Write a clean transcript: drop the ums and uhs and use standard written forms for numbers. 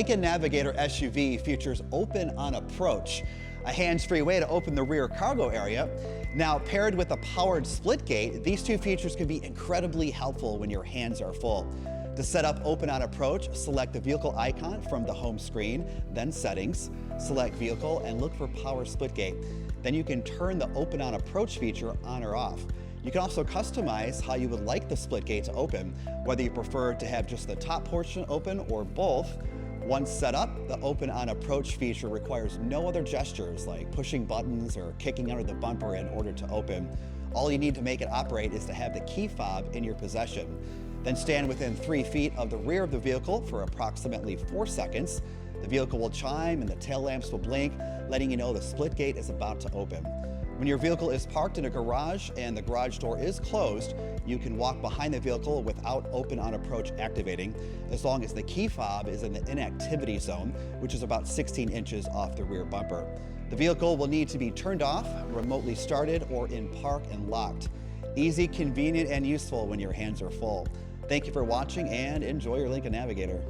Lincoln Navigator SUV features open on approach, a hands-free way to open the rear cargo area. Now, paired with a powered split gate, these two features can be incredibly helpful when your hands are full. To set up open on approach, select the vehicle icon from the home screen, then settings, select vehicle and look for power split gate. Then you can turn the open on approach feature on or off. You can also customize how you would like the split gate to open, whether you prefer to have just the top portion open or both. Once set up, the open on approach feature requires no other gestures like pushing buttons or kicking under the bumper in order to open. All you need to make it operate is to have the key fob in your possession. Then stand within 3 feet of the rear of the vehicle for approximately 4 seconds. The vehicle will chime and the tail lamps will blink, letting you know the split gate is about to open. When your vehicle is parked in a garage and the garage door is closed, you can walk behind the vehicle without open on approach activating, as long as the key fob is in the inactivity zone, which is about 16 inches off the rear bumper. The vehicle will need to be turned off, remotely started, or in park and locked. Easy, convenient, and useful when your hands are full. Thank you for watching and enjoy your Lincoln Navigator.